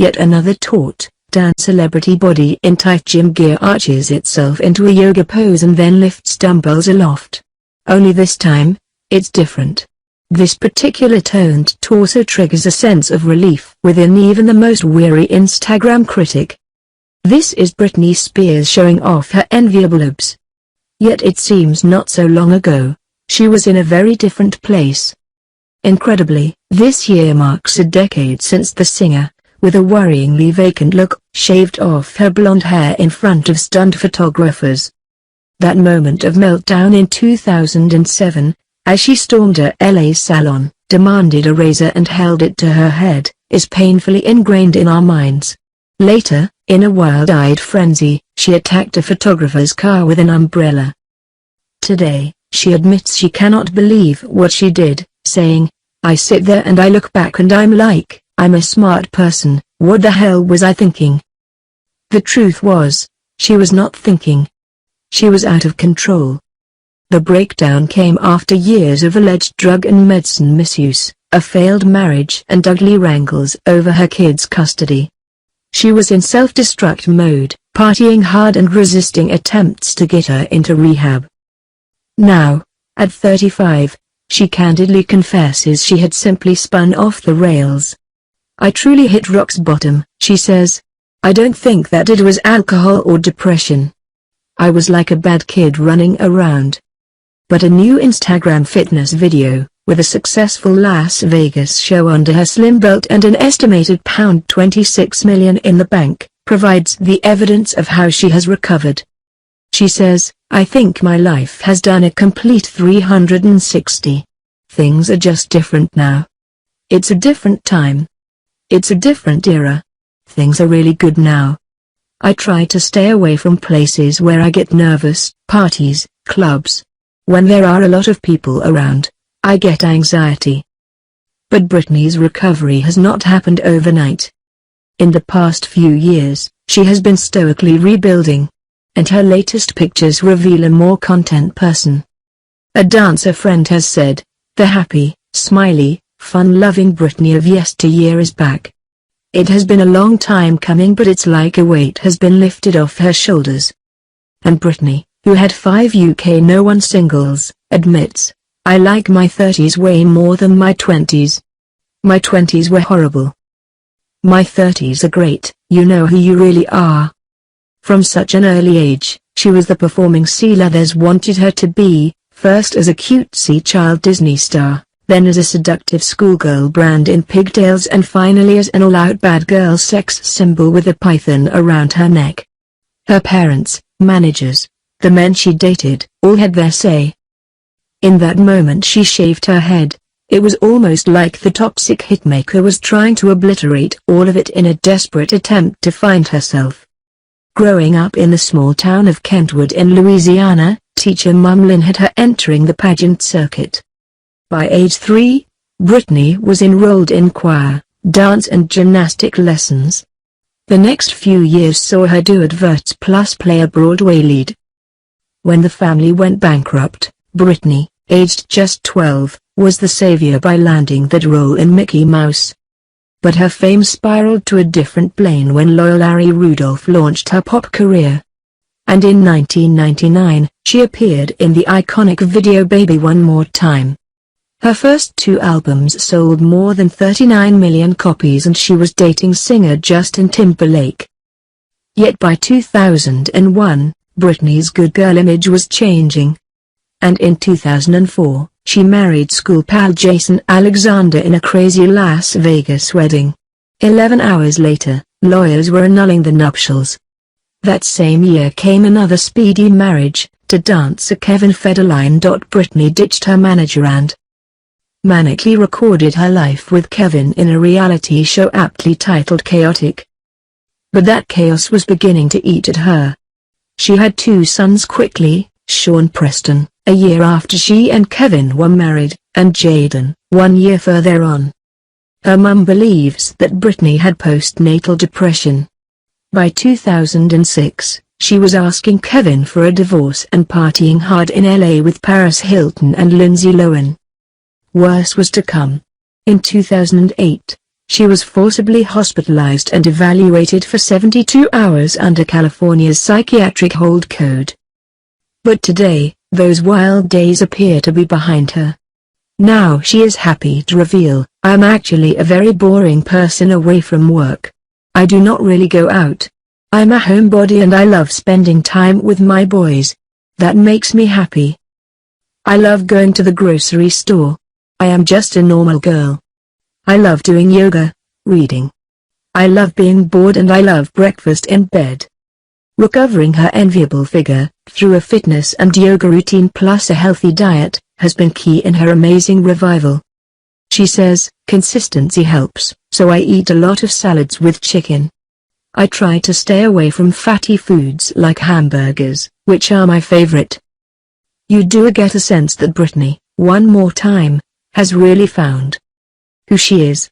Yet another taut, dance celebrity body in tight gym gear arches itself into a yoga pose and then lifts dumbbells aloft. Only this time, it's different. This particular toned torso triggers a sense of relief within even the most weary Instagram critic. This is Britney Spears showing off her enviable abs. Yet it seems not so long ago, she was in a very different place. Incredibly, this year marks a decade since the singer, with a worryingly vacant look, shaved off her blonde hair in front of stunned photographers. That moment of meltdown in 2007, as she stormed a LA salon, demanded a razor and held it to her head, is painfully ingrained in our minds. Later, in a wild-eyed frenzy, she attacked a photographer's car with an umbrella. Today, she admits she cannot believe what she did, saying, "I sit there and I look back and I'm like, I'm a smart person, what the hell was I thinking?" The truth was, she was not thinking. She was out of control. The breakdown came after years of alleged drug and medicine misuse, a failed marriage and ugly wrangles over her kids' custody. She was in self-destruct mode, partying hard and resisting attempts to get her into rehab. Now, at 35, she candidly confesses she had simply spun off the rails. "I truly hit rock's bottom," she says. "I don't think that it was alcohol or depression. I was like a bad kid running around." But a new Instagram fitness video, with a successful Las Vegas show under her slim belt and an estimated £26 million in the bank, provides the evidence of how she has recovered. She says, "I think my life has done a complete 360. Things are just different now. It's a different time. It's a different era. Things are really good now. I try to stay away from places where I get nervous, parties, clubs. When there are a lot of people around, I get anxiety." But Britney's recovery has not happened overnight. In the past few years, she has been stoically rebuilding. And her latest pictures reveal a more content person. A dancer friend has said, "The happy, smiley, fun-loving Britney of yesteryear is back. It has been a long time coming, but it's like a weight has been lifted off her shoulders." And Britney, who had 5 UK No. 1 singles, admits, "I like my 30s way more than my 20s. My 20s were horrible. My 30s are great, you know who you really are." From such an early age, she was the performing scene others wanted her to be, first as a cutesy child Disney star, then as a seductive schoolgirl brand in pigtails and finally as an all-out bad girl sex symbol with a python around her neck. Her parents, managers, the men she dated, all had their say. In that moment she shaved her head. It was almost like the toxic hitmaker was trying to obliterate all of it in a desperate attempt to find herself. Growing up in the small town of Kentwood in Louisiana, teacher Mum Lynn had her entering the pageant circuit. By age 3, Britney was enrolled in choir, dance and gymnastic lessons. The next few years saw her do adverts plus play a Broadway lead. When the family went bankrupt, Britney, aged just 12, was the savior by landing that role in Mickey Mouse. But her fame spiraled to a different plane when lawyer Larry Rudolph launched her pop career. And in 1999, she appeared in the iconic video Baby One More Time. Her first 2 albums sold more than 39 million copies and she was dating singer Justin Timberlake. Yet by 2001, Britney's good girl image was changing. And in 2004, she married school pal Jason Alexander in a crazy Las Vegas wedding. 11 hours later, lawyers were annulling the nuptials. That same year came another speedy marriage, to dancer Kevin Federline. Britney ditched her manager and manically recorded her life with Kevin in a reality show aptly titled Chaotic. But that chaos was beginning to eat at her. She had 2 sons quickly, Sean Preston, a year after she and Kevin were married, and Jaden, 1 year further on. Her mum believes that Britney had postnatal depression. By 2006, she was asking Kevin for a divorce and partying hard in LA with Paris Hilton and Lindsay Lohan. Worse was to come. In 2008, She was forcibly hospitalized and evaluated for 72 hours under California's psychiatric hold code. But today, those wild days appear to be behind her. Now she is happy to reveal, "I'm actually a very boring person away from work. I do not really go out. I'm a homebody and I love spending time with my boys. That makes me happy. I love going to the grocery store. I am just a normal girl. I love doing yoga, reading. I love being bored and I love breakfast in bed." Recovering her enviable figure, through a fitness and yoga routine plus a healthy diet, has been key in her amazing revival. She says, "Consistency helps, so I eat a lot of salads with chicken. I try to stay away from fatty foods like hamburgers, which are my favorite." You do get a sense that Britney, one more time, has really found who she is.